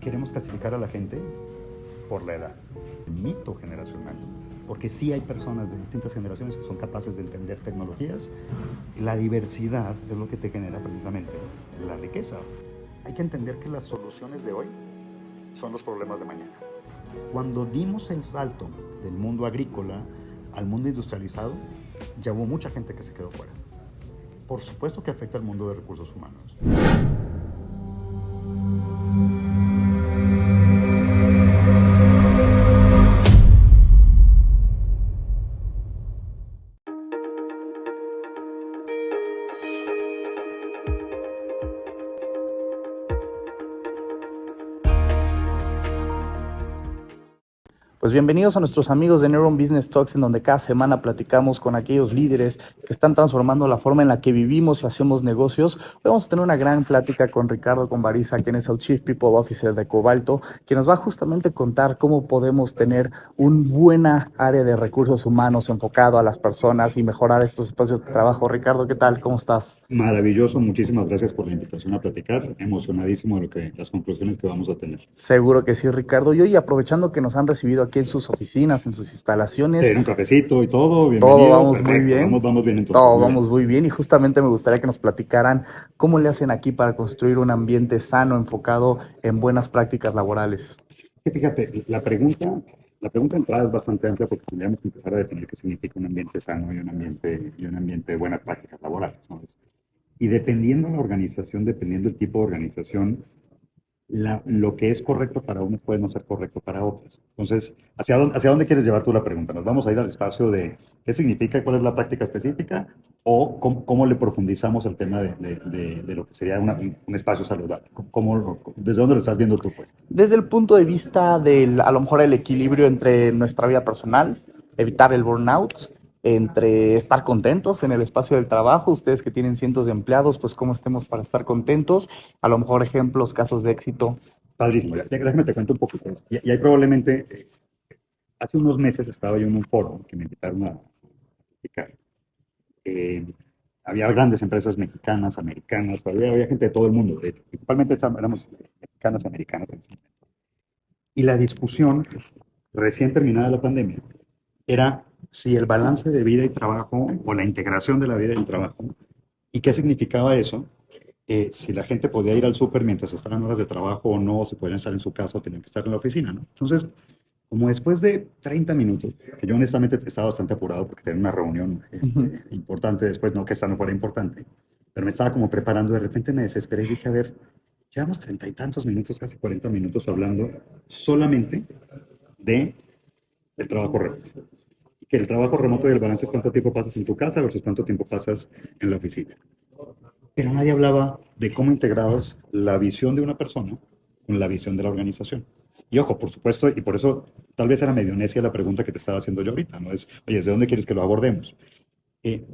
queremos clasificar a la gente por la edad. Mito generacional. Porque sí hay personas de distintas generaciones que son capaces de entender tecnologías. La diversidad es lo que te genera precisamente la riqueza. Hay que entender que las soluciones de hoy son los problemas de mañana. Cuando dimos el salto del mundo agrícola al mundo industrializado, ya hubo mucha gente que se quedó fuera. Por supuesto que afecta al mundo de recursos humanos. Pues bienvenidos a nuestros amigos de Neuron Business Talks, en donde cada semana platicamos con aquellos líderes que están transformando la forma en la que vivimos y hacemos negocios. Hoy vamos a tener una gran plática con Ricardo Conbariza, quien es el Chief People Officer de Cobalto, que nos va justamente a contar cómo podemos tener una buena área de recursos humanos enfocado a las personas y mejorar estos espacios de trabajo. Ricardo, ¿qué tal? ¿Cómo estás? Maravilloso, muchísimas gracias por la invitación a platicar. Emocionadísimo de las conclusiones que vamos a tener. Seguro que sí, Ricardo. Y hoy, aprovechando que nos han recibido aquí en sus oficinas, en sus instalaciones, Un cafecito y todo, todo bienvenido. vamos muy Perfecto, bien. vamos bien entonces. Todo Muy bien. vamos muy bien y justamente me gustaría que nos platicaran cómo le hacen aquí para construir un ambiente sano, enfocado en buenas prácticas laborales. Sí, fíjate, la pregunta de entrada es bastante amplia porque tendríamos que empezar a definir qué significa un ambiente sano y un ambiente de buenas prácticas laborales, ¿no? Y dependiendo la organización, dependiendo el tipo de organización, lo que es correcto para unos puede no ser correcto para otros. Entonces, ¿hacia dónde quieres llevar tú la pregunta? ¿Nos vamos a ir al espacio de qué significa y cuál es la práctica específica? ¿O cómo le profundizamos el tema de lo que sería un espacio saludable? ¿Desde dónde lo estás viendo tú, pues? Desde el punto de vista del, a lo mejor, el equilibrio entre nuestra vida personal, evitar el burnout, entre estar contentos en el espacio del trabajo, ustedes que tienen cientos de empleados, pues cómo estemos para estar contentos, a lo mejor ejemplos, casos de éxito. Padrísimo. Déjame te cuento un poquito. Y ahí probablemente, hace unos meses estaba yo en un foro que me invitaron a platicar. Eh, Había grandes empresas mexicanas, americanas, había gente de todo el mundo, de hecho. Principalmente éramos mexicanas y americanas en ese momento. Y la discusión, recién terminada la pandemia, era si el balance de vida y trabajo o la integración de la vida y el trabajo, y qué significaba eso, si la gente podía ir al súper mientras estaban en horas de trabajo o no, si podían estar en su casa o tenían que estar en la oficina, ¿no? Entonces, como después de 30 minutos, que yo honestamente estaba bastante apurado porque tenía una reunión importante después, no que esta no fuera importante, pero me estaba como preparando, de repente me desesperé y dije, a ver, llevamos 30 y tantos minutos, casi 40 minutos hablando solamente de el trabajo remoto. Y que el trabajo remoto y el balance es cuánto tiempo pasas en tu casa versus cuánto tiempo pasas en la oficina. Pero nadie hablaba de cómo integrabas la visión de una persona con la visión de la organización. Y ojo, por supuesto, y por eso tal vez era medio necia la pregunta que te estaba haciendo yo ahorita, ¿no? Es, oye, ¿de dónde quieres que lo abordemos?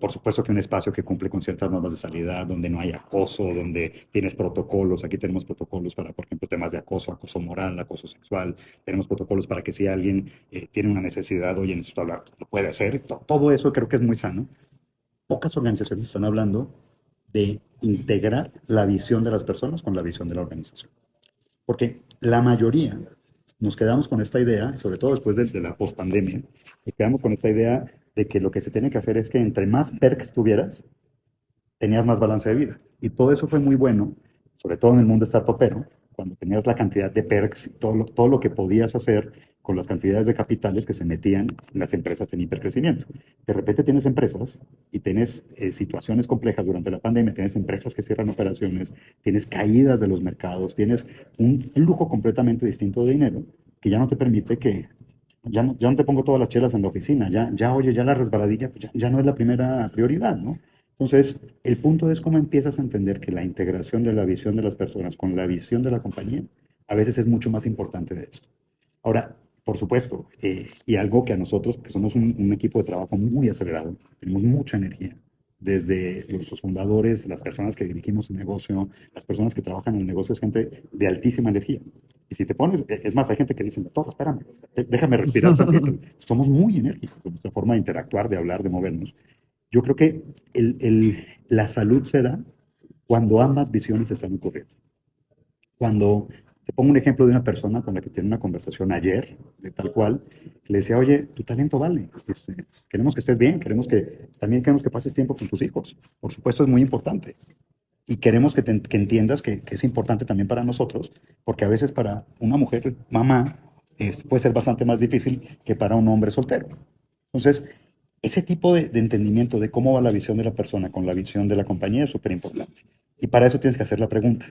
Por supuesto que un espacio que cumple con ciertas normas de salida, donde no hay acoso, donde tienes protocolos. Aquí tenemos protocolos para, por ejemplo, temas de acoso, acoso moral, acoso sexual. Tenemos protocolos para que si alguien tiene una necesidad, oye, necesito hablar, lo puede hacer. Todo eso creo que es muy sano. Pocas organizaciones están hablando de integrar la visión de las personas con la visión de la organización. Porque la mayoría nos quedamos con esta idea, sobre todo después de la pospandemia, nos quedamos con esta idea de que lo que se tiene que hacer es que entre más perks tuvieras, tenías más balance de vida. Y todo eso fue muy bueno, sobre todo en el mundo startupero, cuando tenías la cantidad de perks, todo lo que podías hacer con las cantidades de capitales que se metían las empresas en hipercrecimiento. De repente tienes empresas y tienes situaciones complejas durante la pandemia, tienes empresas que cierran operaciones, tienes caídas de los mercados, tienes un flujo completamente distinto de dinero que ya no te permite que ya no te pongo todas las chelas en la oficina, oye, ya la resbaladilla pues ya no es la primera prioridad, ¿no? Entonces, el punto es cómo empiezas a entender que la integración de la visión de las personas con la visión de la compañía a veces es mucho más importante de esto. Ahora, por supuesto, y algo que a nosotros, que somos un equipo de trabajo muy acelerado, tenemos mucha energía, desde nuestros fundadores, las personas que dirigimos el negocio, las personas que trabajan en el negocio, es gente de altísima energía. Y si te pones, es más, hay gente que dice, doctor, espérame, déjame respirar tantito. Somos muy enérgicos en nuestra forma de interactuar, de hablar, de movernos. Yo creo que la salud se da cuando ambas visiones están ocurriendo. Cuando Te pongo un ejemplo de una persona con la que tiene una conversación ayer, de tal cual, que le decía, oye, tu talento vale, queremos que estés bien, también queremos que pases tiempo con tus hijos. Por supuesto, es muy importante. Y queremos que entiendas que es importante también para nosotros, porque a veces para una mujer, mamá, puede ser bastante más difícil que para un hombre soltero. Entonces, ese tipo de entendimiento de cómo va la visión de la persona con la visión de la compañía es súper importante. Y para eso tienes que hacer la pregunta.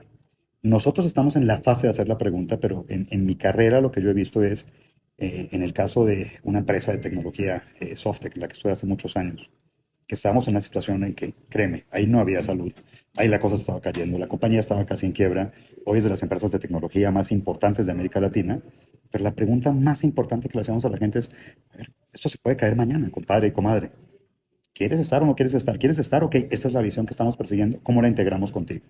Nosotros estamos en la fase de hacer la pregunta, pero en mi carrera lo que yo he visto es, en el caso de una empresa de tecnología, Softec, la que estoy hace muchos años, que estábamos en una situación en que, créeme, ahí no había salud, ahí la cosa estaba cayendo, la compañía estaba casi en quiebra, hoy es de las empresas de tecnología más importantes de América Latina, pero la pregunta más importante que le hacemos a la gente es, a ver, esto se puede caer mañana, compadre y comadre. ¿Quieres estar o no quieres estar? ¿Quieres estar? Ok, esta es la visión que estamos persiguiendo, ¿cómo la integramos contigo?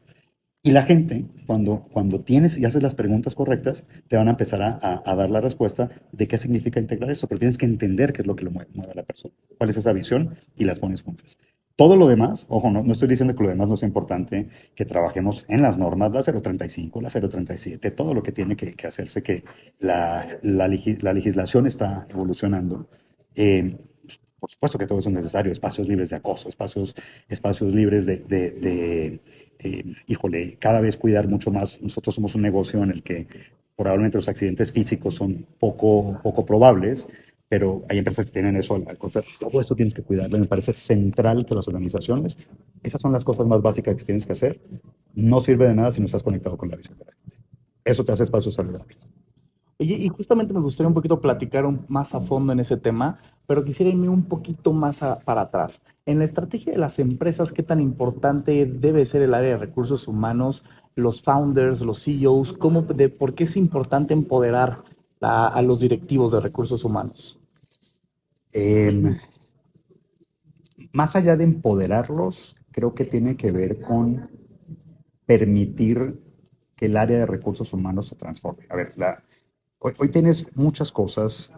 Y la gente, cuando tienes y haces las preguntas correctas, te van a empezar a dar la respuesta de qué significa integrar eso, pero tienes que entender qué es lo que lo mueve a la persona, cuál es esa visión y las pones juntas. Todo lo demás, ojo, no estoy diciendo que lo demás no es importante, que trabajemos en las normas, la 035, la 037, todo lo que tiene que hacerse, que la legislación está evolucionando. Eh, por supuesto que todo eso es necesario, espacios libres de acoso, espacios libres híjole, cada vez cuidar mucho más. Nosotros somos un negocio en el que probablemente los accidentes físicos son poco probables, pero hay empresas que tienen eso al contrario. Todo esto tienes que cuidarlo. Me parece central que las organizaciones, esas son las cosas más básicas que tienes que hacer. No sirve de nada si no estás conectado con la visión de la gente. Eso te hace espacios saludables. Oye, y justamente me gustaría un poquito platicar más a fondo en ese tema, pero quisiera irme un poquito más para atrás. En la estrategia de las empresas, ¿qué tan importante debe ser el área de recursos humanos, los founders, los CEOs? ¿Por qué es importante empoderar a los directivos de recursos humanos? Eh, Más allá de empoderarlos, creo que tiene que ver con permitir que el área de recursos humanos se transforme. A ver, hoy tienes muchas cosas,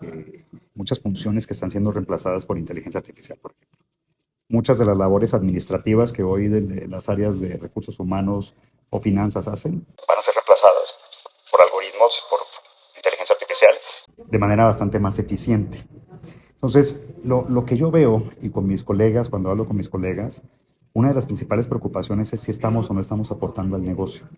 muchas funciones que están siendo reemplazadas por inteligencia artificial, por ejemplo. Muchas de las labores administrativas que hoy de las áreas de recursos humanos o finanzas hacen van a ser reemplazadas por algoritmos, por inteligencia artificial, de manera bastante más eficiente. Entonces, lo que yo veo, y con mis colegas, cuando hablo con mis colegas, una de las principales preocupaciones es si estamos o no estamos aportando al negocio.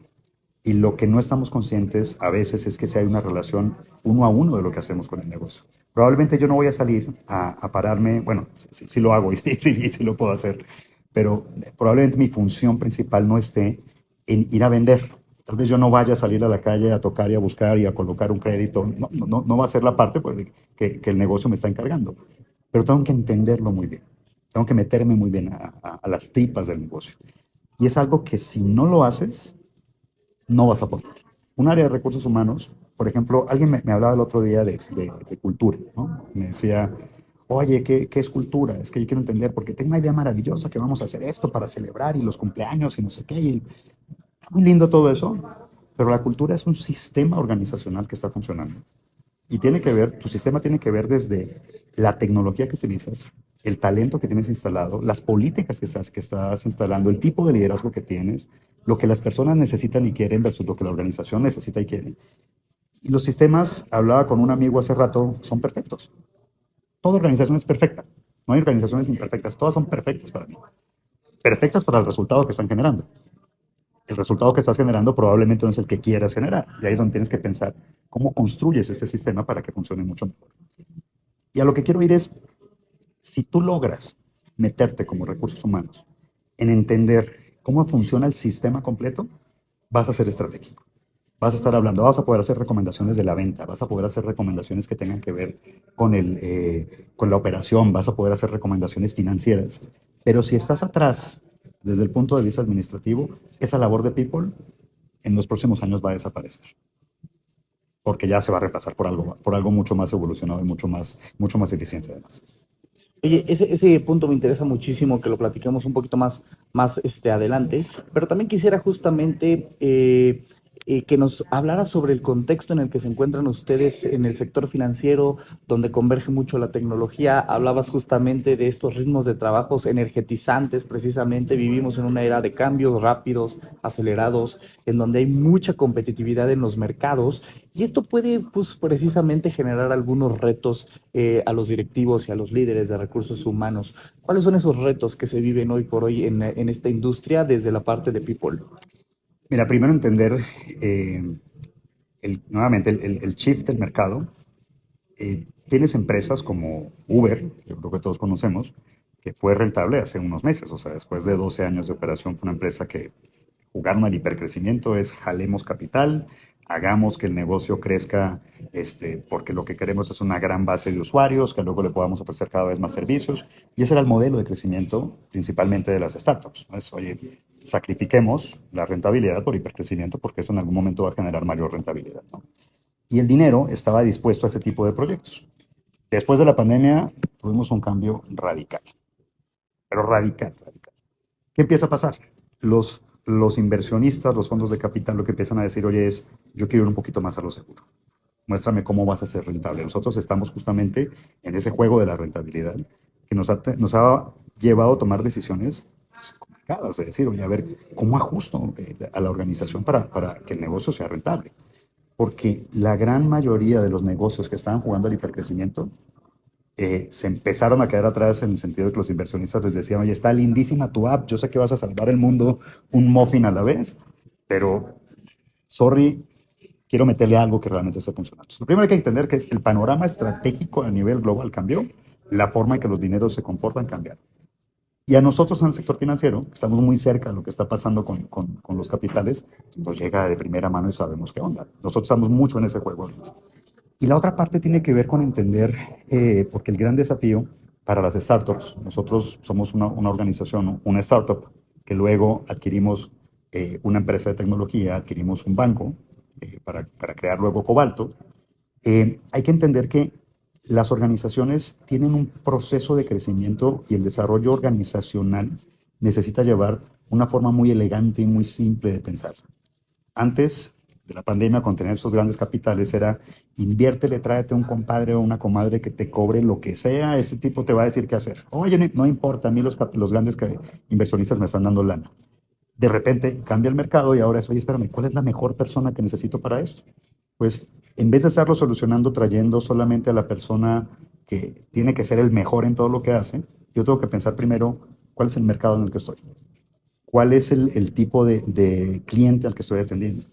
Y lo que no estamos conscientes a veces es que si hay una relación uno a uno de lo que hacemos con el negocio. Probablemente yo no voy a salir a pararme, bueno, sí lo hago y sí lo puedo hacer, pero probablemente mi función principal no esté en ir a vender. Tal vez yo no vaya a salir a la calle a tocar y a buscar y a colocar un crédito. No va a ser la parte pues, que el negocio me está encargando. Pero tengo que entenderlo muy bien. Tengo que meterme muy bien a las tripas del negocio. Y es algo que si no lo haces, no vas a poder. Un área de recursos humanos, por ejemplo, alguien me hablaba el otro día de cultura, ¿no? Me decía, oye, ¿qué es cultura? Es que yo quiero entender, porque tengo una idea maravillosa que vamos a hacer esto para celebrar y los cumpleaños y no sé qué. Y muy lindo todo eso, pero la cultura es un sistema organizacional que está funcionando. Y tiene que ver, tu sistema tiene que ver desde la tecnología que utilizas, el talento que tienes instalado, las políticas que estás instalando, el tipo de liderazgo que tienes, lo que las personas necesitan y quieren versus lo que la organización necesita y quiere. Y los sistemas, hablaba con un amigo hace rato, son perfectos. Toda organización es perfecta. No hay organizaciones imperfectas, todas son perfectas para mí. Perfectas para el resultado que están generando. El resultado que estás generando probablemente no es el que quieras generar. Y ahí es donde tienes que pensar cómo construyes este sistema para que funcione mucho mejor. Y a lo que quiero ir es, si tú logras meterte como recursos humanos en entender cómo funciona el sistema completo, vas a ser estratégico. Vas a estar hablando, vas a poder hacer recomendaciones de la venta, vas a poder hacer recomendaciones que tengan que ver con la operación, vas a poder hacer recomendaciones financieras. Pero si estás atrás, desde el punto de vista administrativo, esa labor de people en los próximos años va a desaparecer. Porque ya se va a reemplazar por algo mucho más evolucionado y mucho más eficiente además. Oye, ese punto me interesa muchísimo que lo platiquemos un poquito más adelante, pero también quisiera justamente que nos hablara sobre el contexto en el que se encuentran ustedes en el sector financiero, donde converge mucho la tecnología. Hablabas justamente de estos ritmos de trabajos energetizantes, precisamente vivimos en una era de cambios rápidos, acelerados, en donde hay mucha competitividad en los mercados y esto puede pues, precisamente generar algunos retos a los directivos y a los líderes de recursos humanos. ¿Cuáles son esos retos que se viven hoy por hoy en esta industria desde la parte de People? Mira, primero entender eh, nuevamente el shift del mercado. Tienes empresas como Uber, yo creo que todos conocemos, que fue rentable hace unos meses, o sea, después de 12 años de operación fue una empresa que jugaron al hipercrecimiento, es jalemos capital, hagamos que el negocio crezca, porque lo que queremos es una gran base de usuarios, que luego le podamos ofrecer cada vez más servicios, y ese era el modelo de crecimiento principalmente de las startups, ¿no? Es, oye, sacrifiquemos la rentabilidad por hipercrecimiento porque eso en algún momento va a generar mayor rentabilidad, ¿no? Y el dinero estaba dispuesto a ese tipo de proyectos. Después de la pandemia tuvimos un cambio radical, pero radical, radical. ¿Qué empieza a pasar? Los inversionistas, los fondos de capital, lo que empiezan a decir, oye, es, yo quiero ir un poquito más a lo seguro. Muéstrame cómo vas a ser rentable. Nosotros estamos justamente en ese juego de la rentabilidad que nos ha llevado a tomar decisiones complicadas, de decir, oye, a ver, ¿cómo ajusto a la organización para que el negocio sea rentable? Porque la gran mayoría de los negocios que estaban jugando al hipercrecimiento se empezaron a quedar atrás en el sentido de que los inversionistas les decían, oye, está lindísima tu app, yo sé que vas a salvar el mundo un muffin a la vez, pero, sorry, quiero meterle algo que realmente esté funcionando. Entonces, lo primero hay que entender que es el panorama estratégico a nivel global cambió, la forma en que los dineros se comportan cambió. Y a nosotros en el sector financiero, que estamos muy cerca de lo que está pasando con los capitales, nos llega de primera mano y sabemos qué onda. Nosotros estamos mucho en ese juego ahorita. Y la otra parte tiene que ver con entender, porque el gran desafío para las startups, nosotros somos una organización, ¿no? Una startup, que luego adquirimos una empresa de tecnología, adquirimos un banco para crear luego Cobalto. Hay que entender que las organizaciones tienen un proceso de crecimiento y el desarrollo organizacional necesita llevar una forma muy elegante y muy simple de pensar. Antes de la pandemia, con tener esos grandes capitales, era inviértele, tráete un compadre o una comadre que te cobre lo que sea, ese tipo te va a decir qué hacer. Oye, no importa, a mí los grandes inversionistas me están dando lana. De repente cambia el mercado y ahora es, oye, espérame, ¿cuál es la mejor persona que necesito para esto? Pues en vez de estarlo solucionando trayendo solamente a la persona que tiene que ser el mejor en todo lo que hace, yo tengo que pensar primero cuál es el mercado en el que estoy, cuál es el tipo de cliente al que estoy atendiendo,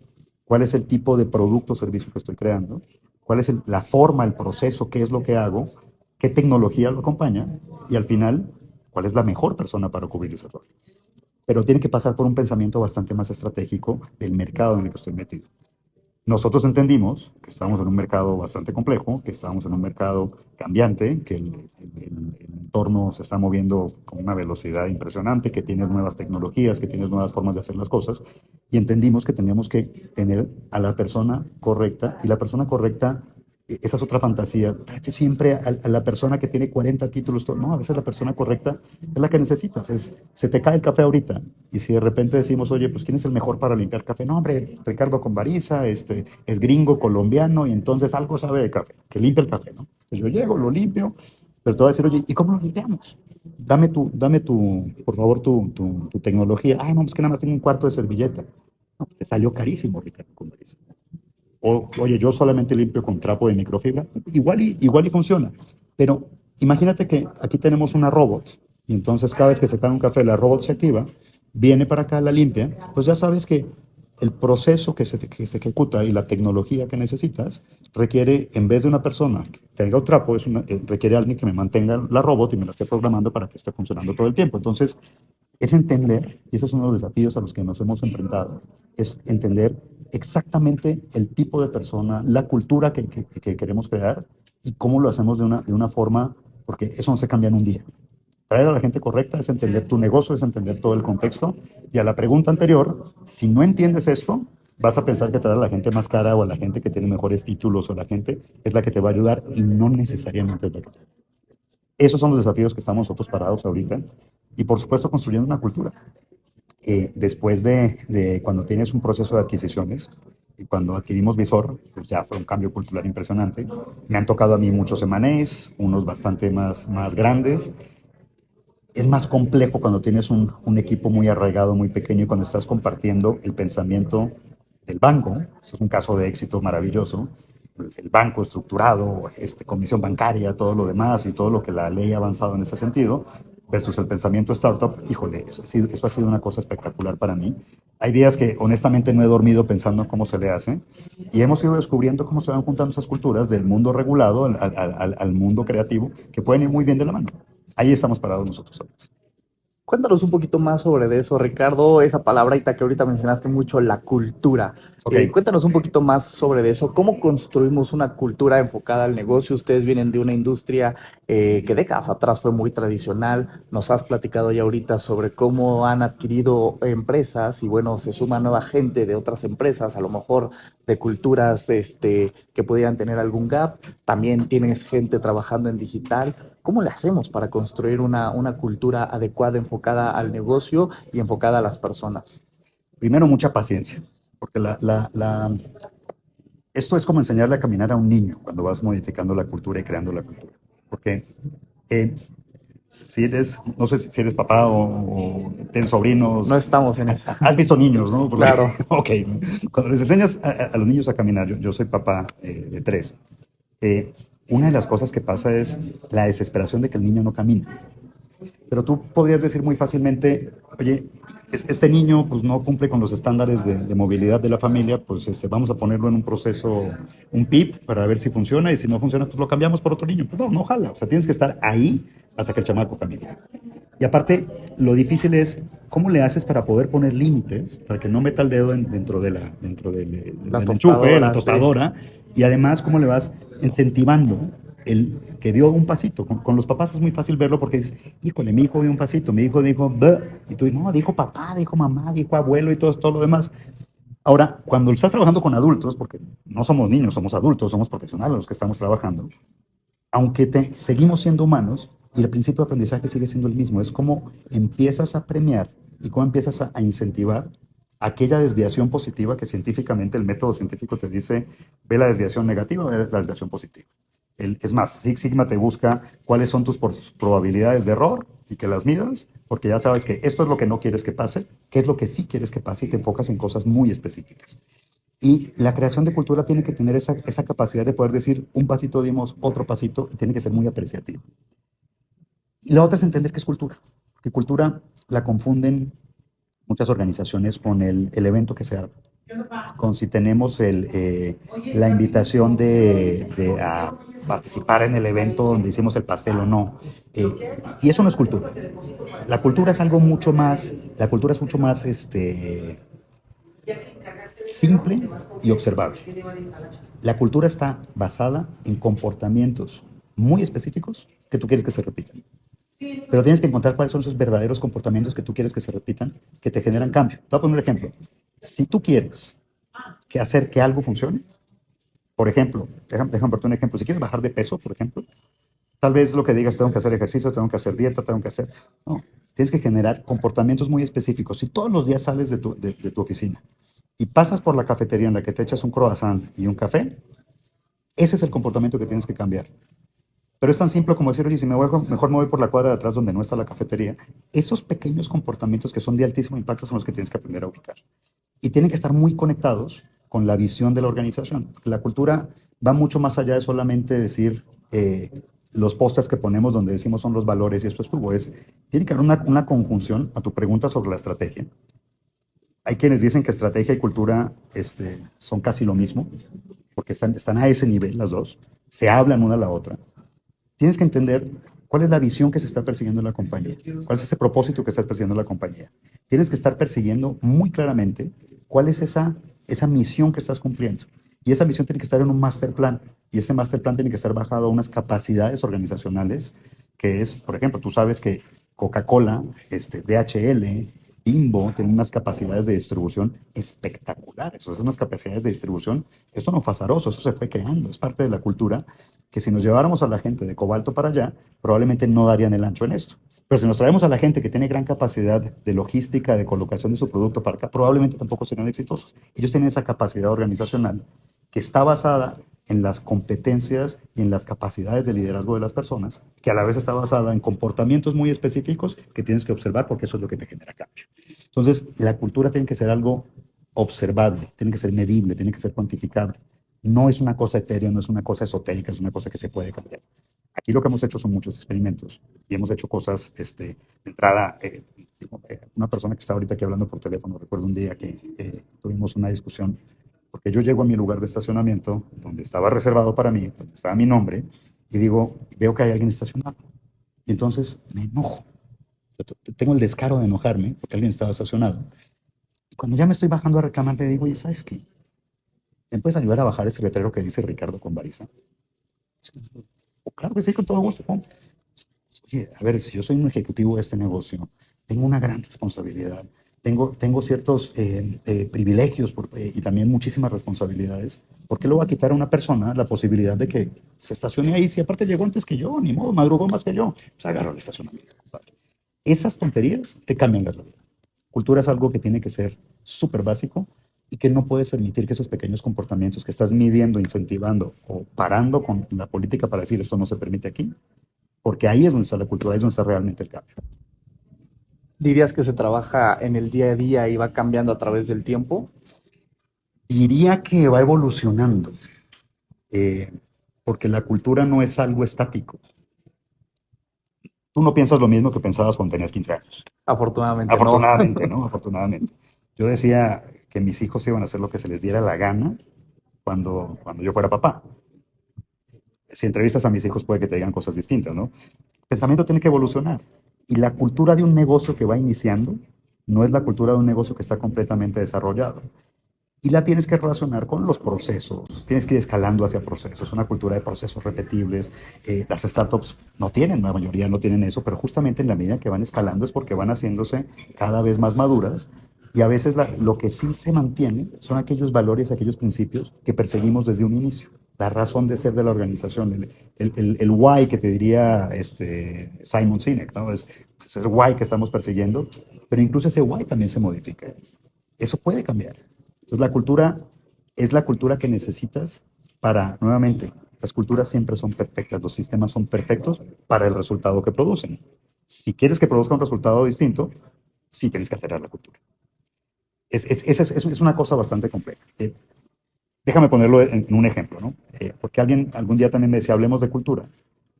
cuál es el tipo de producto o servicio que estoy creando, cuál es la forma, el proceso, qué es lo que hago, qué tecnología lo acompaña y al final, cuál es la mejor persona para cubrir ese rol. Pero tiene que pasar por un pensamiento bastante más estratégico del mercado en el que estoy metido. Nosotros entendimos que estábamos en un mercado bastante complejo, que estábamos en un mercado cambiante, que el entorno se está moviendo con una velocidad impresionante, que tienes nuevas tecnologías, que tienes nuevas formas de hacer las cosas, y entendimos que teníamos que tener a la persona correcta, y la persona correcta, esa es otra fantasía, trate siempre a la persona que tiene 40 títulos, no, a veces la persona correcta es la que necesitas, se te cae el café ahorita, y si de repente decimos, oye, pues ¿quién es el mejor para limpiar café? No, hombre, Ricardo Convariza, es gringo, colombiano, y entonces algo sabe de café, que limpia el café, ¿no? Entonces yo llego, lo limpio, pero te voy a decir, oye, ¿y cómo lo limpiamos? Por favor, tu tecnología. Ah, no, es que nada más tengo un cuarto de servilleta. No, te salió carísimo, Ricardo Convariza. O, oye, yo solamente limpio con trapo de microfibra. Igual y funciona. Pero imagínate que aquí tenemos una robot y entonces cada vez que se cae un café, la robot se activa, viene para acá, la limpia, pues ya sabes que el proceso que se ejecuta y la tecnología que necesitas requiere, en vez de una persona que tenga un trapo, requiere alguien que me mantenga la robot y me la esté programando para que esté funcionando todo el tiempo. Entonces, es entender, y ese es uno de los desafíos a los que nos hemos enfrentado, es entender exactamente el tipo de persona, la cultura que queremos crear y cómo lo hacemos de una forma, porque eso no se cambia en un día. Traer a la gente correcta es entender tu negocio, es entender todo el contexto. Y a la pregunta anterior, si no entiendes esto, vas a pensar que traer a la gente más cara o a la gente que tiene mejores títulos o la gente es la que te va a ayudar y no necesariamente es la que te va a ayudar. Esos son los desafíos que estamos nosotros parados ahorita. Y por supuesto construyendo una cultura. Después de cuando tienes un proceso de adquisiciones, y cuando adquirimos Visor, pues ya fue un cambio cultural impresionante. Me han tocado a mí muchos M&As, unos bastante más grandes. Es más complejo cuando tienes un equipo muy arraigado, muy pequeño, y cuando estás compartiendo el pensamiento del banco. Eso es un caso de éxito maravilloso. El banco estructurado, comisión bancaria, todo lo demás y todo lo que la ley ha avanzado en ese sentido, versus el pensamiento startup. Híjole, eso ha sido una cosa espectacular para mí. Hay días que honestamente no he dormido pensando cómo se le hace, y hemos ido descubriendo cómo se van juntando esas culturas del mundo regulado al mundo creativo, que pueden ir muy bien de la mano. Ahí estamos parados nosotros ahorita. Cuéntanos un poquito más sobre eso, Ricardo, esa palabrita que ahorita mencionaste mucho, la cultura. Ok, Cuéntanos un poquito más sobre eso. ¿Cómo construimos una cultura enfocada al negocio? Ustedes vienen de una industria que décadas atrás fue muy tradicional. Nos has platicado ya ahorita sobre cómo han adquirido empresas y bueno, se suma nueva gente de otras empresas, a lo mejor de culturas que pudieran tener algún gap. También tienes gente trabajando en digital. ¿Cómo le hacemos para construir una cultura adecuada, enfocada al negocio y enfocada a las personas? primero mucha paciencia, porque esto es como enseñarle a caminar a un niño cuando vas modificando la cultura y creando la cultura. Porque eh, si eres, no sé si eres papá o tienes sobrinos, No estamos en eso. has visto niños, ¿no? Porque, Claro. ok, cuando les enseñas a los niños a caminar, yo soy papá de tres, eh, una de las cosas que pasa es la desesperación de que el niño no camina. Pero tú podrías decir muy fácilmente, oye, este niño pues no cumple con los estándares de movilidad de la familia, pues vamos a ponerlo en un proceso, un PIP, para ver si funciona, y si no funciona, pues lo cambiamos por otro niño. Pues no, no jala, o sea, tienes que estar ahí hasta que el chamaco camine. Y aparte, lo difícil es cómo le haces para poder poner límites, para que no meta el dedo La del enchufe, la tostadora, sí. tostadora, y además cómo le vas incentivando el que dio un pasito. Con los papás es muy fácil verlo porque dices, híjole, mi hijo dio un pasito, mi hijo dijo, "Buh", y tú dices, no, dijo papá, dijo mamá, dijo abuelo y todo lo demás. Ahora, cuando estás trabajando con adultos, porque no somos niños, somos adultos, somos profesionales los que estamos trabajando, aunque seguimos siendo humanos y el principio de aprendizaje sigue siendo el mismo, es cómo empiezas a premiar y cómo empiezas a incentivar aquella desviación positiva que científicamente el método científico te dice, ve la desviación negativa, ve la desviación positiva. Es más, Six Sigma te busca cuáles son tus probabilidades de error y que las midas, porque ya sabes que esto es lo que no quieres que pase, qué es lo que sí quieres que pase, y te enfocas en cosas muy específicas. Y la creación de cultura tiene que tener esa capacidad de poder decir un pasito dimos, otro pasito, y tiene que ser muy apreciativo. Y la otra es entender qué es cultura. Que cultura la confunden muchas organizaciones con el evento que se arma. Con si tenemos la invitación a participar en el evento donde hicimos el pastel o no. Y eso no es cultura. La cultura es algo mucho más, la cultura es mucho más simple y observable. La cultura está basada en comportamientos muy específicos que tú quieres que se repitan. Pero tienes que encontrar cuáles son esos verdaderos comportamientos que tú quieres que se repitan, que te generan cambio. Te voy a poner un ejemplo. Si tú quieres hacer que algo funcione, por ejemplo, déjame ponerte un ejemplo. Si quieres bajar de peso, por ejemplo, tal vez lo que digas, tengo que hacer ejercicio, tengo que hacer dieta, tengo que hacer... No, tienes que generar comportamientos muy específicos. Si todos los días sales de tu oficina y pasas por la cafetería en la que te echas un croissant y un café, ese es el comportamiento que tienes que cambiar. Pero es tan simple como decir, oye, si me voy, mejor me voy por la cuadra de atrás donde no está la cafetería. Esos pequeños comportamientos que son de altísimo impacto son los que tienes que aprender a ubicar. Y tienen que estar muy conectados con la visión de la organización. La cultura va mucho más allá de solamente decir los pósters que ponemos donde decimos son los valores y esto estuvo. Tiene que haber una conjunción a tu pregunta sobre la estrategia. Hay quienes dicen que estrategia y cultura son casi lo mismo, porque están a ese nivel las dos, se hablan una a la otra. Tienes que entender cuál es la visión que se está persiguiendo en la compañía, cuál es ese propósito que estás persiguiendo en la compañía. Tienes que estar persiguiendo muy claramente cuál es esa misión que estás cumpliendo. Y esa misión tiene que estar en un master plan, y ese master plan tiene que estar bajado a unas capacidades organizacionales, que es, por ejemplo, tú sabes que Coca-Cola, DHL, Bimbo tienen unas capacidades de distribución espectaculares. Esas unas capacidades de distribución, eso no fue azaroso, eso se fue creando, es parte de la cultura, que si nos lleváramos a la gente de Cobalto para allá, probablemente no darían el ancho en esto. Pero si nos traemos a la gente que tiene gran capacidad de logística, de colocación de su producto para acá, probablemente tampoco serán exitosos. Ellos tienen esa capacidad organizacional que está basada en las competencias y en las capacidades de liderazgo de las personas, que a la vez está basada en comportamientos muy específicos que tienes que observar porque eso es lo que te genera cambio. Entonces, la cultura tiene que ser algo observable, tiene que ser medible, tiene que ser cuantificable. No es una cosa etérea, no es una cosa esotérica, es una cosa que se puede cambiar. Aquí lo que hemos hecho son muchos experimentos y hemos hecho cosas, de entrada, una persona que está ahorita aquí hablando por teléfono, recuerdo un día que tuvimos una discusión, porque yo llego a mi lugar de estacionamiento, donde estaba reservado para mí, donde estaba mi nombre, y digo, veo que hay alguien estacionado. Y entonces me enojo. Tengo el descaro de enojarme porque alguien estaba estacionado. Y cuando ya me estoy bajando a reclamar, le digo, oye, ¿sabes qué? ¿Me puedes ayudar a bajar ese letrero que dice Ricardo con Bariza? Oh, claro que sí, con todo gusto. ¿Cómo? Oye, a ver, si yo soy un ejecutivo de este negocio, tengo una gran responsabilidad, tengo ciertos privilegios y también muchísimas responsabilidades. ¿Por qué le voy a quitar a una persona la posibilidad de que se estacione ahí? Si aparte llegó antes que yo, ni modo, madrugó más que yo, pues agarro el estacionamiento, compadre. Esas tonterías te cambian la vida. Cultura es algo que tiene que ser súper básico y que no puedes permitir que esos pequeños comportamientos que estás midiendo, incentivando o parando con la política para decir esto no se permite aquí, porque ahí es donde está la cultura, ahí es donde está realmente el cambio. ¿Dirías que se trabaja en el día a día y va cambiando a través del tiempo? Diría que va evolucionando, eh, porque la cultura no es algo estático. Tú no piensas lo mismo que pensabas cuando tenías 15 años. Afortunadamente no. Afortunadamente, ¿no? Afortunadamente. Yo decía que mis hijos iban a hacer lo que se les diera la gana cuando yo fuera papá. Si entrevistas a mis hijos puede que te digan cosas distintas, ¿no? El pensamiento tiene que evolucionar. Y la cultura de un negocio que va iniciando no es la cultura de un negocio que está completamente desarrollado. Y la tienes que relacionar con los procesos, tienes que ir escalando hacia procesos, una cultura de procesos repetibles. Las startups no tienen, la mayoría no tienen eso, pero justamente en la medida que van escalando es porque van haciéndose cada vez más maduras y a veces lo que sí se mantiene son aquellos valores, aquellos principios que perseguimos desde un inicio. La razón de ser de la organización, el why que te diría Simon Sinek, ¿no? Es el why que estamos persiguiendo, pero incluso ese why también se modifica. Eso puede cambiar. Entonces, la cultura es la cultura que necesitas para, nuevamente, las culturas siempre son perfectas, los sistemas son perfectos para el resultado que producen. Si quieres que produzca un resultado distinto, sí tienes que acelerar la cultura. Es una cosa bastante compleja. Déjame ponerlo en un ejemplo, ¿no? Porque alguien algún día también me decía, hablemos de cultura.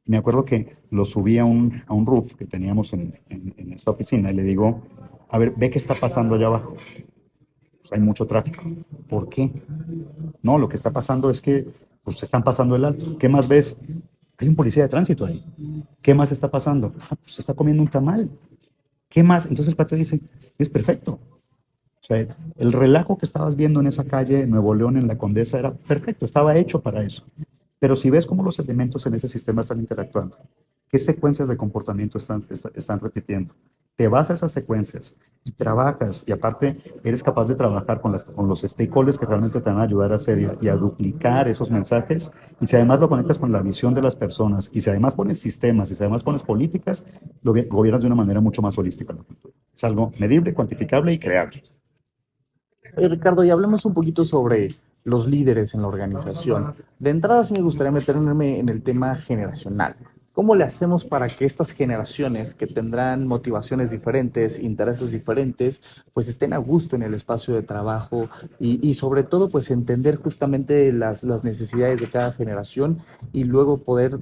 Y me acuerdo que lo subí a un roof que teníamos en esta oficina y le digo, a ver, ve qué está pasando allá abajo. Pues hay mucho tráfico. ¿Por qué? No, lo que está pasando es que pues, se están pasando el alto. ¿Qué más ves? Hay un policía de tránsito ahí. ¿Qué más está pasando? Ah, pues se está comiendo un tamal. ¿Qué más? Entonces el pata dice, es perfecto. O sea, el relajo que estabas viendo en esa calle, Nuevo León, en la Condesa, era perfecto, estaba hecho para eso. Pero si ves cómo los elementos en ese sistema están interactuando, qué secuencias de comportamiento están repitiendo, te vas a esas secuencias y trabajas, y aparte eres capaz de trabajar con los stakeholders que realmente te van a ayudar a hacer y a duplicar esos mensajes, y si además lo conectas con la visión de las personas, y si además pones sistemas, y si además pones políticas, lo gobiernas de una manera mucho más holística la cultura. Es algo medible, cuantificable y creable. Oye, Ricardo, y hablemos un poquito sobre los líderes en la organización. De entrada, sí me gustaría meterme en el tema generacional. ¿Cómo le hacemos para que estas generaciones que tendrán motivaciones diferentes, intereses diferentes, pues estén a gusto en el espacio de trabajo y sobre todo, pues entender justamente las necesidades de cada generación y luego poder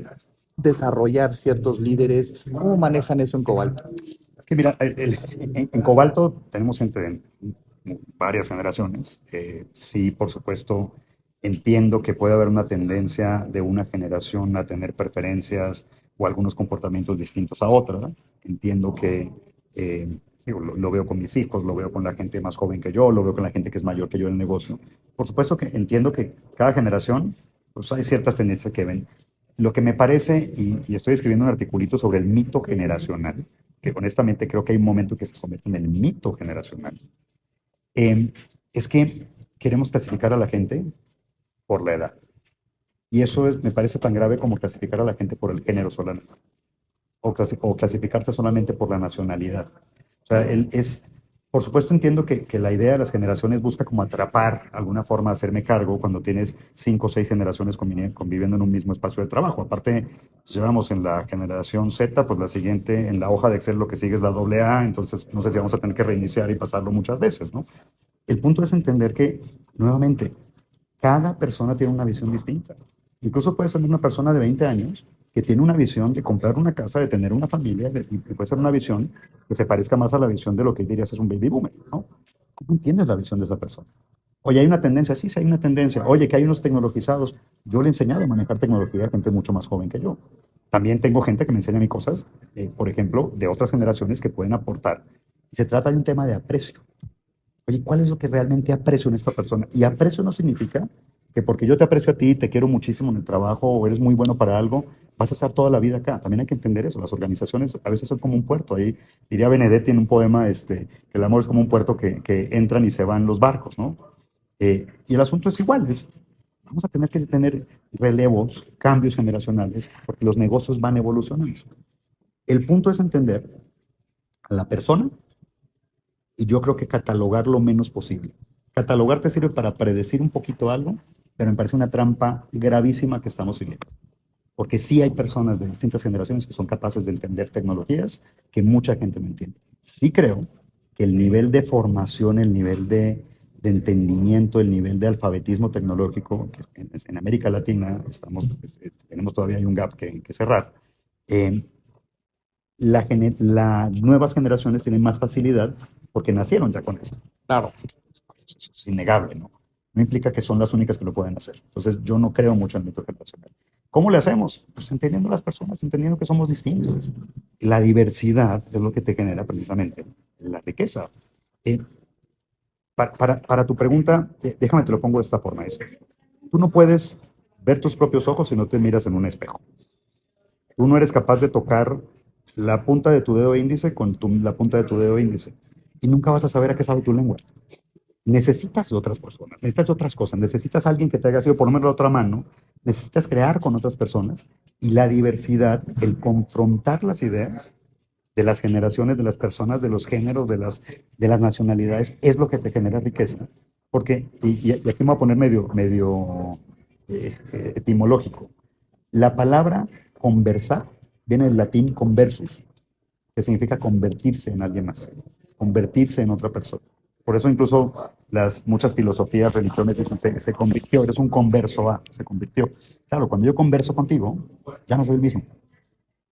desarrollar ciertos líderes? ¿Cómo manejan eso en Cobalt? Es que mira, en Cobalto tenemos gente de varias generaciones. Sí, por supuesto, entiendo que puede haber una tendencia de una generación a tener preferencias o algunos comportamientos distintos a otra, ¿no? Entiendo que digo, lo veo con mis hijos, lo veo con la gente más joven que yo, lo veo con la gente que es mayor que yo en el negocio. Por supuesto que entiendo que cada generación, pues hay ciertas tendencias que ven. Lo que me parece, y estoy escribiendo un articulito sobre el mito generacional, que honestamente creo que hay un momento que se convierte en el mito generacional, eh, es que queremos clasificar a la gente por la edad. Y eso me parece tan grave como clasificar a la gente por el género solamente. o clasificarte solamente por la nacionalidad. O sea, por supuesto entiendo que la idea de las generaciones busca como atrapar alguna forma de hacerme cargo cuando tienes 5 o 6 generaciones conviviendo en un mismo espacio de trabajo. Aparte, si llevamos en la generación Z, pues la siguiente, en la hoja de Excel lo que sigue es la doble A, entonces no sé si vamos a tener que reiniciar y pasarlo muchas veces, ¿no? El punto es entender que, nuevamente, cada persona tiene una visión distinta. Incluso puede ser una persona de 20 años que tiene una visión de comprar una casa, de tener una familia, y puede ser una visión que se parezca más a la visión de lo que dirías es un baby boomer, ¿no? ¿Cómo entiendes la visión de esa persona? Oye, hay una tendencia, sí, sí hay una tendencia. Oye, que hay unos tecnologizados. Yo le he enseñado a manejar tecnología a gente mucho más joven que yo. También tengo gente que me enseña a mí cosas, por ejemplo, de otras generaciones que pueden aportar. Y se trata de un tema de aprecio. Oye, ¿cuál es lo que realmente aprecio en esta persona? Y aprecio no significa que porque yo te aprecio a ti, te quiero muchísimo en el trabajo o eres muy bueno para algo, vas a estar toda la vida acá. También hay que entender eso. Las organizaciones a veces son como un puerto. Ahí diría Benedetti en un poema que el amor es como un puerto que entran y se van los barcos, ¿no? Y el asunto es igual. Vamos a tener que tener relevos, cambios generacionales, porque los negocios van evolucionando. El punto es entender a la persona y yo creo que catalogar lo menos posible. Catalogar te sirve para predecir un poquito algo, pero me parece una trampa gravísima que estamos siguiendo. Porque sí hay personas de distintas generaciones que son capaces de entender tecnologías que mucha gente no entiende. Sí creo que el nivel de formación, el nivel de entendimiento, el nivel de alfabetismo tecnológico, que en América Latina tenemos todavía hay un gap que cerrar, eh, las nuevas generaciones tienen más facilidad porque nacieron ya con eso. Claro. Eso es innegable, ¿no? No implica que son las únicas que lo pueden hacer. Entonces, yo no creo mucho en el mito generacional. ¿Cómo le hacemos? Pues entendiendo a las personas, entendiendo que somos distintos. La diversidad es lo que te genera precisamente la riqueza. Eh, para tu pregunta, déjame te lo pongo de esta forma. Tú no puedes ver tus propios ojos si no te miras en un espejo. Tú no eres capaz de tocar la punta de tu dedo índice con la punta de tu dedo índice. Y nunca vas a saber a qué sabe tu lengua. Necesitas de otras personas, necesitas de otras cosas, necesitas a alguien que te haga así, o por lo menos la otra mano, necesitas crear con otras personas y la diversidad, el confrontar las ideas de las generaciones, de las personas, de los géneros, de las nacionalidades, es lo que te genera riqueza. Porque, y aquí me voy a poner medio etimológico, la palabra conversar viene del latín conversus, que significa convertirse en alguien más, convertirse en otra persona. Por eso incluso muchas filosofías, religiones dicen, se convirtió, eres un converso a, se convirtió. Claro, cuando yo converso contigo, ya no soy el mismo.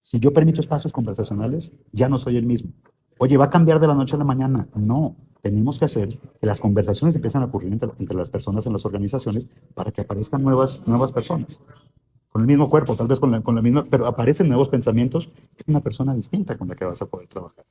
Si yo permito espacios conversacionales, ya no soy el mismo. Oye, ¿va a cambiar de la noche a la mañana? No, tenemos que hacer que las conversaciones empiecen a ocurrir entre las personas en las organizaciones para que aparezcan nuevas personas con el mismo cuerpo, tal vez con la misma, pero aparecen nuevos pensamientos, es una persona distinta con la que vas a poder trabajar.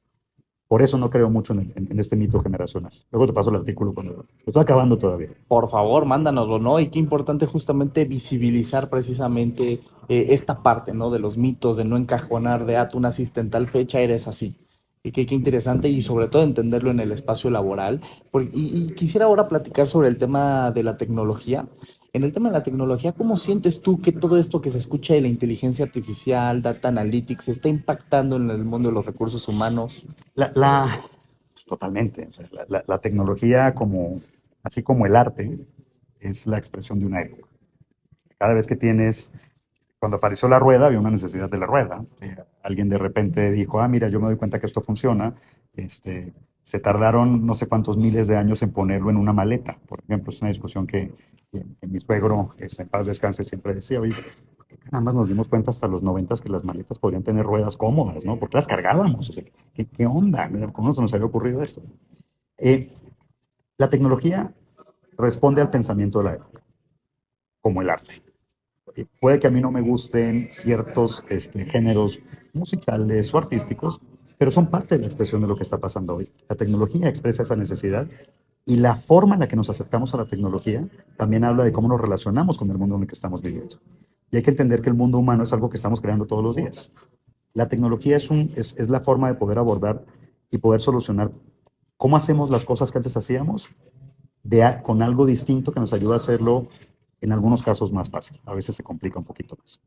Por eso no creo mucho en este mito generacional. Luego te paso el artículo cuando lo estoy acabando todavía. Por favor, mándanoslo, ¿no? Y qué importante justamente visibilizar precisamente esta parte, ¿no? De los mitos, de no encajonar, de, tú naciste en tal fecha, eres así. Y qué interesante y sobre todo entenderlo en el espacio laboral. Y quisiera ahora platicar sobre el tema de la tecnología. En el tema de la tecnología, ¿cómo sientes tú que todo esto que se escucha de la inteligencia artificial, data analytics, está impactando en el mundo de los recursos humanos? La, la, Totalmente. O sea, la tecnología, así como el arte, es la expresión de una época. Cada vez que cuando apareció la rueda, había una necesidad de la rueda. Alguien de repente dijo, mira, yo me doy cuenta que esto funciona. Se tardaron no sé cuántos miles de años en ponerlo en una maleta. Por ejemplo, es una discusión que mi suegro, en paz descanse, siempre decía, oye, ¿por qué nada más nos dimos cuenta hasta los 90 que las maletas podrían tener ruedas cómodas, ¿no? ¿Por qué las cargábamos? O sea, ¿qué onda? ¿Cómo se nos había ocurrido esto? Eh, la tecnología responde al pensamiento de la época, como el arte. Puede que a mí no me gusten ciertos géneros musicales o artísticos, pero son parte de la expresión de lo que está pasando hoy. La tecnología expresa esa necesidad y la forma en la que nos acercamos a la tecnología también habla de cómo nos relacionamos con el mundo en el que estamos viviendo. Y hay que entender que el mundo humano es algo que estamos creando todos los días. La tecnología es la forma de poder abordar y poder solucionar cómo hacemos las cosas que antes hacíamos con algo distinto que nos ayuda a hacerlo en algunos casos más fácil. A veces se complica un poquito más.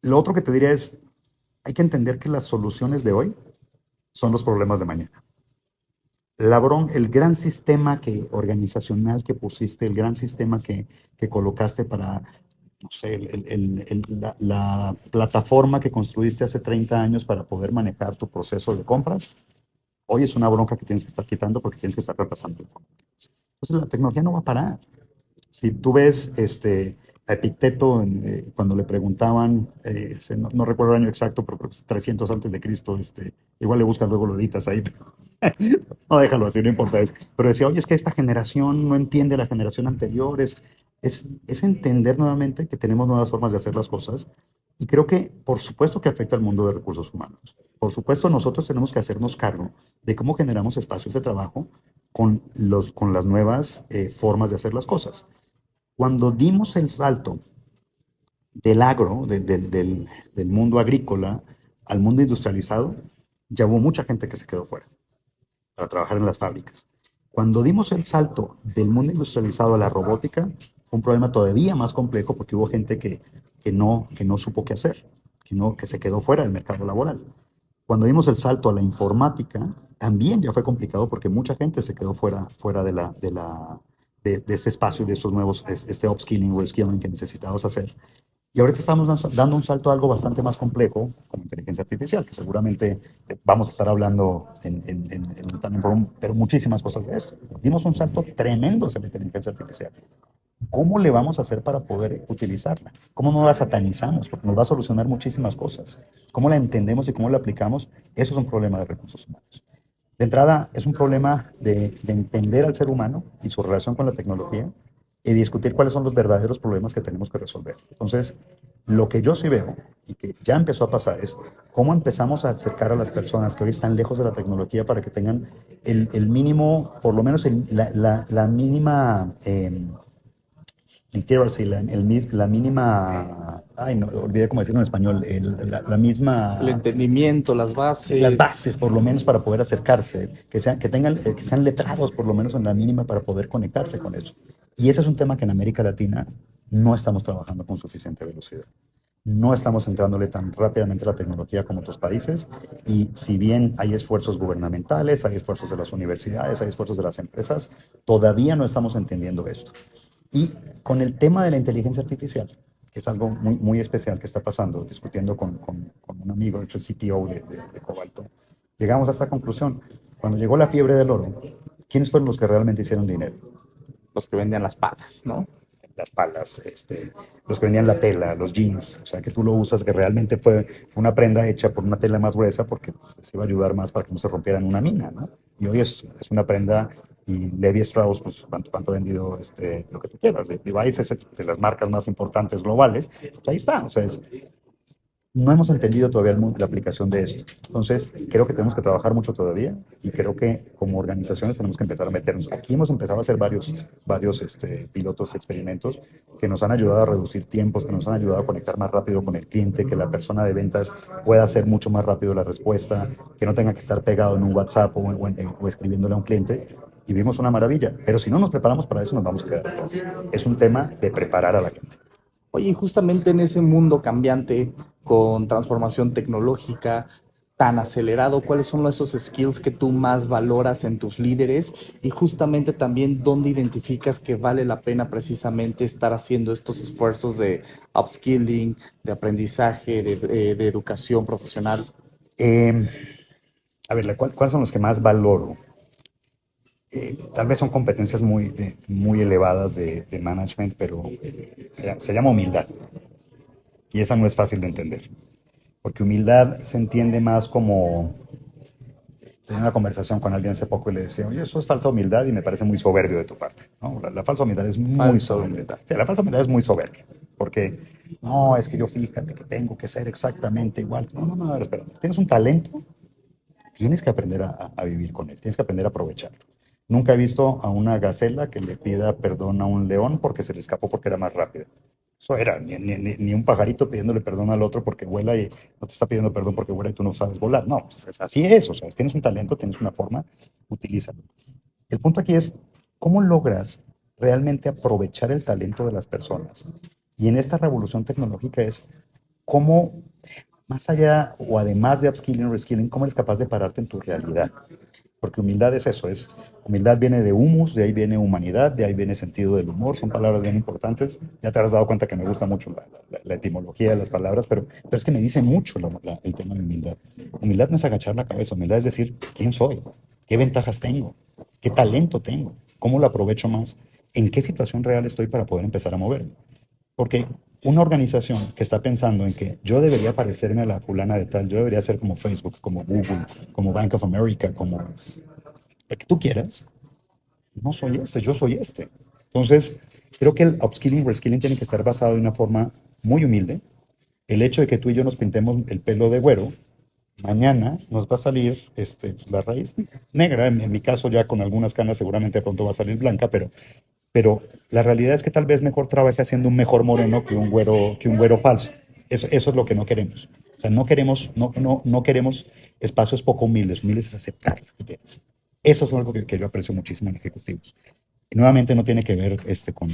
Lo otro que te diría es, hay que entender que las soluciones de hoy son los problemas de mañana. El gran sistema organizacional que pusiste, el gran sistema que colocaste para, no sé, la plataforma que construiste hace 30 años para poder manejar tu proceso de compras, hoy es una bronca que tienes que estar quitando porque tienes que estar repasando. Entonces la tecnología no va a parar. Si tú ves a Epicteto, cuando le preguntaban, no recuerdo el año exacto, pero creo que es 300 antes de Cristo, igual le buscan, luego lo editas ahí, no, déjalo así, no importa eso. Pero decía, oye, es que esta generación no entiende la generación anterior, es entender nuevamente que tenemos nuevas formas de hacer las cosas. Y creo que, por supuesto que afecta al mundo de recursos humanos. Por supuesto, nosotros tenemos que hacernos cargo de cómo generamos espacios de trabajo con las nuevas formas de hacer las cosas. Cuando dimos el salto del agro, del mundo agrícola al mundo industrializado, ya hubo mucha gente que se quedó fuera para trabajar en las fábricas. Cuando dimos el salto del mundo industrializado a la robótica, fue un problema todavía más complejo porque hubo gente que no supo qué hacer, que se quedó fuera del mercado laboral. Cuando dimos el salto a la informática, también ya fue complicado porque mucha gente se quedó fuera de ese espacio, de esos nuevos, upskilling o skilling que necesitábamos hacer. Y ahorita estamos dando un salto a algo bastante más complejo, como inteligencia artificial, que seguramente vamos a estar hablando también pero muchísimas cosas de esto. Dimos un salto tremendo hacia la inteligencia artificial. ¿Cómo le vamos a hacer para poder utilizarla? ¿Cómo no la satanizamos? Porque nos va a solucionar muchísimas cosas. ¿Cómo la entendemos y cómo la aplicamos? Eso es un problema de recursos humanos. De entrada, es un problema de entender al ser humano y su relación con la tecnología y discutir cuáles son los verdaderos problemas que tenemos que resolver. Entonces, lo que yo sí veo y que ya empezó a pasar es cómo empezamos a acercar a las personas que hoy están lejos de la tecnología para que tengan el mínimo, por lo menos la mínima literacy, la mínima, ay, no, olvidé cómo decirlo en español, la El misma, entendimiento, las bases bases. por lo menos para poder acercarse, que sean letrados por lo menos en la mínima para poder conectarse con eso. Y ese es un tema que en América Latina no estamos trabajando con suficiente velocidad. No estamos entrándole tan rápidamente a la tecnología como otros países y si bien hay esfuerzos gubernamentales, hay esfuerzos de las universidades, hay esfuerzos de las empresas, todavía no estamos entendiendo esto. Y con el tema de la inteligencia artificial, que es algo muy, muy especial que está pasando, discutiendo con un amigo, de hecho el CTO de Cobalto, llegamos a esta conclusión. Cuando llegó la fiebre del oro, ¿quiénes fueron los que realmente hicieron dinero? Los que vendían las palas, ¿no? Las palas, los que vendían la tela, los jeans, o sea, que tú lo usas, que realmente fue una prenda hecha por una tela más gruesa porque pues, se iba a ayudar más para que no se rompiera en una mina, ¿no? Y hoy es una prenda, y Levi Strauss, pues, ¿cuánto ha vendido lo que tú quieras? De Levi's es de las marcas más importantes globales, pues ahí está, o sea, no hemos entendido todavía la aplicación de esto. Entonces, creo que tenemos que trabajar mucho todavía y creo que como organizaciones tenemos que empezar a meternos. Aquí hemos empezado a hacer varios pilotos, experimentos que nos han ayudado a reducir tiempos, que nos han ayudado a conectar más rápido con el cliente, que la persona de ventas pueda hacer mucho más rápido la respuesta, que no tenga que estar pegado en un WhatsApp o escribiéndole a un cliente. Y vimos una maravilla. Pero si no nos preparamos para eso, nos vamos a quedar atrás. Es un tema de preparar a la gente. Oye, y justamente en ese mundo cambiante, con transformación tecnológica tan acelerado, ¿cuáles son esos skills que tú más valoras en tus líderes? Y justamente también, ¿dónde identificas que vale la pena precisamente estar haciendo estos esfuerzos de upskilling, de aprendizaje, de educación profesional? Eh, a ver, ¿cuáles son los que más valoro? Tal vez son competencias muy elevadas de management, pero se llama humildad. Y esa no es fácil de entender. Porque humildad se entiende más como... Tenía una conversación con alguien hace poco y le decía, oye, eso es falsa humildad y me parece muy soberbio de tu parte, ¿no? La falsa humildad es muy Falsa soberbia. humildad. O sea, la falsa humildad es muy soberbia. Porque, no, es que yo fíjate que tengo que ser exactamente igual. No, no, no, a ver, espera. Tienes un talento, tienes que aprender a vivir con él, tienes que aprender a aprovecharlo. Nunca he visto a una gacela que le pida perdón a un león porque se le escapó porque era más rápido. Eso era, ni un pajarito pidiéndole perdón al otro porque vuela y no te está pidiendo perdón porque vuela y tú no sabes volar. No, pues así es, o sea, tienes un talento, tienes una forma, utilízalo. El punto aquí es, ¿cómo logras realmente aprovechar el talento de las personas? Y en esta revolución tecnológica es, ¿cómo más allá o además de upskilling o reskilling, ¿cómo eres capaz de pararte en tu realidad? Porque humildad es eso, humildad viene de humus, de ahí viene humanidad, de ahí viene sentido del humor, son palabras bien importantes. Ya te habrás dado cuenta que me gusta mucho la etimología de las palabras, pero es que me dice mucho el tema de humildad. Humildad no es agachar la cabeza, humildad es decir, ¿quién soy? ¿Qué ventajas tengo? ¿Qué talento tengo? ¿Cómo lo aprovecho más? ¿En qué situación real estoy para poder empezar a moverme? Porque una organización que está pensando en que yo debería parecerme a la fulana de tal, yo debería ser como Facebook, como Google, como Bank of America, como lo que tú quieras, no soy este, yo soy este. Entonces, creo que el upskilling, reskilling tiene que estar basado de una forma muy humilde. El hecho de que tú y yo nos pintemos el pelo de güero, mañana nos va a salir la raíz negra. En mi caso, ya con algunas canas, seguramente pronto va a salir blanca, pero la realidad es que tal vez mejor trabaje haciendo un mejor moreno que un güero falso. Eso es lo que no queremos. O sea, no queremos espacios poco humildes. Humildes es aceptar lo que tienes. Eso es algo que yo aprecio muchísimo en ejecutivos. Y nuevamente no tiene que ver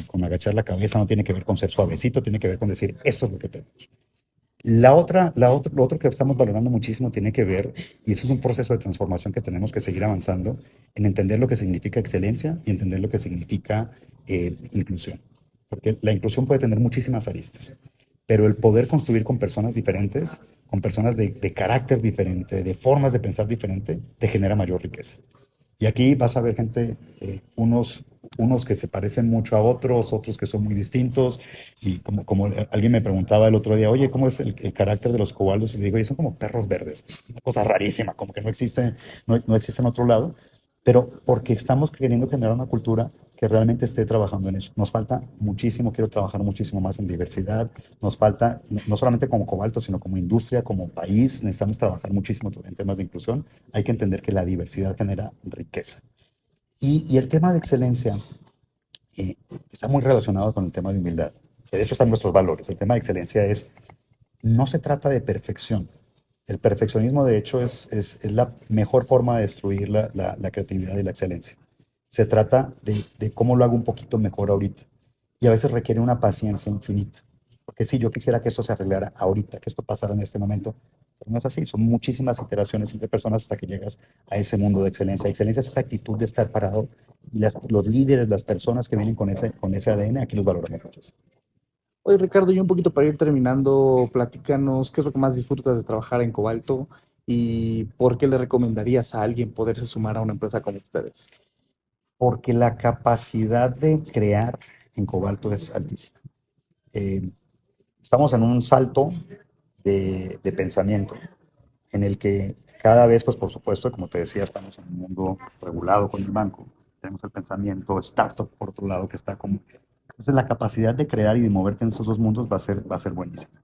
con agachar la cabeza, no tiene que ver con ser suavecito, tiene que ver con decir, esto es lo que tenemos. Lo otro que estamos valorando muchísimo tiene que ver, y eso es un proceso de transformación que tenemos que seguir avanzando, en entender lo que significa excelencia y entender lo que significa inclusión. Porque la inclusión puede tener muchísimas aristas, pero el poder construir con personas diferentes, con personas de carácter diferente, de formas de pensar diferente, te genera mayor riqueza. Y aquí vas a ver gente, unos que se parecen mucho a otros, otros que son muy distintos. Y como alguien me preguntaba el otro día, oye, ¿cómo es el carácter de los cobaldos? Y le digo, "Oye, son como perros verdes, una cosa rarísima, como que no existe en otro lado, pero porque estamos queriendo generar una cultura que realmente esté trabajando en eso. Nos falta muchísimo, quiero trabajar muchísimo más en diversidad, nos falta, no solamente como cobalto, sino como industria, como país, necesitamos trabajar muchísimo en temas de inclusión. Hay que entender que la diversidad genera riqueza. Y el tema de excelencia eh, está muy relacionado con el tema de humildad, que de hecho están nuestros valores. El tema de excelencia no se trata de perfección. El perfeccionismo, de hecho, es la mejor forma de destruir la creatividad y la excelencia. Se trata de cómo lo hago un poquito mejor ahorita. Y a veces requiere una paciencia infinita. Porque sí, yo quisiera que esto se arreglara ahorita, que esto pasara en este momento. Pero no es así. Son muchísimas iteraciones entre personas hasta que llegas a ese mundo de excelencia. Excelencia es esa actitud de estar parado. Y los líderes, las personas que vienen con ese ADN, aquí los valoramos mucho. Oye, Ricardo, y un poquito para ir terminando, platícanos qué es lo que más disfrutas de trabajar en Cobalto y por qué le recomendarías a alguien poderse sumar a una empresa como ustedes. Porque la capacidad de crear en Cobalto es altísima. Eh, Estamos en un salto de pensamiento en el que cada vez, pues por supuesto, como te decía, estamos en un mundo regulado con el banco. Tenemos el pensamiento startup, por otro lado, que está como... Entonces, la capacidad de crear y de moverte en esos dos mundos va a ser buenísima.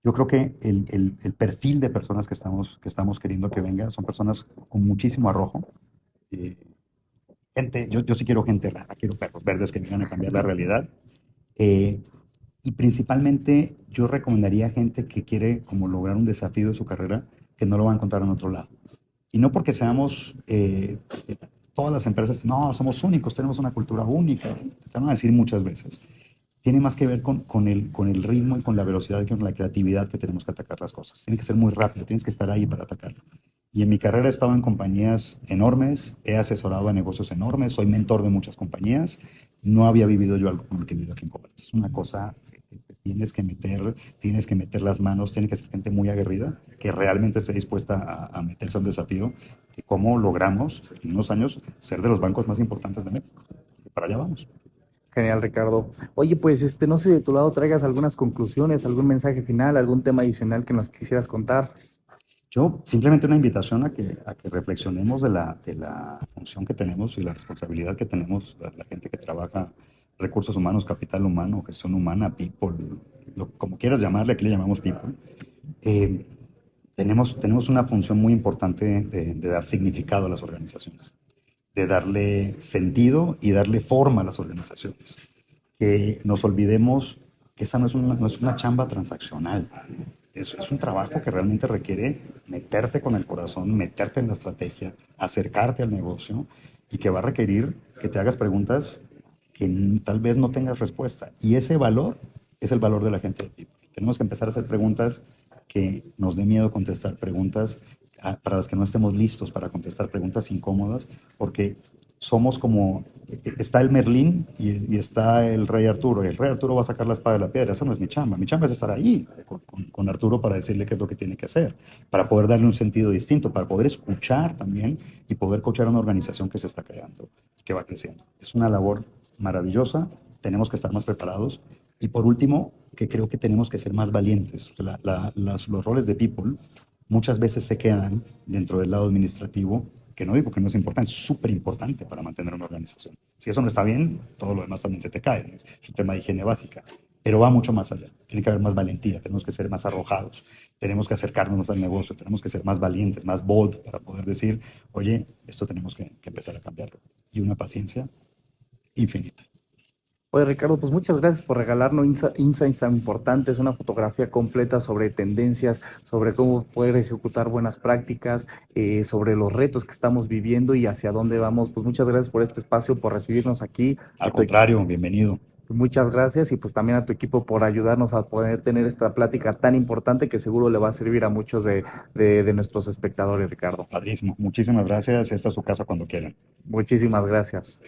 Yo creo que el perfil de personas que estamos queriendo que venga son personas con muchísimo arrojo. eh, yo sí quiero gente rara, quiero perros verdes que vengan a cambiar la realidad. Eh, y principalmente yo recomendaría a gente que quiere como lograr un desafío de su carrera que no lo va a encontrar en otro lado. Y no porque seamos, todas las empresas, no, somos únicos, tenemos una cultura única, te van a decir muchas veces. Tiene más que ver con el ritmo y con la velocidad y con la creatividad que tenemos que atacar las cosas. Tiene que ser muy rápido, tienes que estar ahí para atacarlo. Y en mi carrera he estado en compañías enormes, he asesorado a negocios enormes, soy mentor de muchas compañías. No había vivido yo algo como lo que he vivido aquí en Cobalto. Es una cosa que tienes que meter las manos, tiene que ser gente muy aguerrida, que realmente esté dispuesta a meterse al desafío de cómo logramos en unos años ser de los bancos más importantes de México. Y para allá vamos. Genial, Ricardo. Oye, pues no sé si de tu lado traigas algunas conclusiones, algún mensaje final, algún tema adicional que nos quisieras contar. Yo simplemente una invitación a que reflexionemos de la función que tenemos y la responsabilidad que tenemos la gente que trabaja recursos humanos, capital humano, gestión humana, people, como quieras llamarle, aquí le llamamos people. Eh, tenemos una función muy importante de dar significado a las organizaciones, de darle sentido y darle forma a las organizaciones. Que nos olvidemos que esa no es una chamba transaccional. Es un trabajo que realmente requiere meterte con el corazón, meterte en la estrategia, acercarte al negocio y que va a requerir que te hagas preguntas que tal vez no tengas respuesta. Y ese valor es el valor de la gente de People. Tenemos que empezar a hacer preguntas que nos dé miedo contestar, preguntas para las que no estemos listos para contestar, preguntas incómodas, porque somos como, está el Merlín y está el Rey Arturo, y el Rey Arturo va a sacar la espada de la piedra, esa no es mi chamba es estar ahí con Arturo para decirle qué es lo que tiene que hacer, para poder darle un sentido distinto, para poder escuchar también y poder coachar a una organización que se está creando, que va creciendo. Es una labor maravillosa, tenemos que estar más preparados. Y por último, que creo que tenemos que ser más valientes. Los roles de people muchas veces se quedan dentro del lado administrativo, que no digo que no es importante, es súper importante para mantener una organización. Si eso no está bien, todo lo demás también se te cae, ¿no? Es un tema de higiene básica, pero va mucho más allá. Tiene que haber más valentía, tenemos que ser más arrojados, tenemos que acercarnos al negocio, tenemos que ser más valientes, más bold para poder decir, oye, esto tenemos que empezar a cambiarlo. Y una paciencia infinita. Oye, Ricardo, pues muchas gracias por regalarnos insights tan importantes, una fotografía completa sobre tendencias, sobre cómo poder ejecutar buenas prácticas, sobre los retos que estamos viviendo y hacia dónde vamos. Pues muchas gracias por este espacio, por recibirnos aquí. Al contrario, bienvenido. Muchas gracias y pues también a tu equipo por ayudarnos a poder tener esta plática tan importante que seguro le va a servir a muchos de nuestros espectadores, Ricardo. Padrísimo. Muchísimas gracias. Esta es su casa cuando quieran. Muchísimas gracias.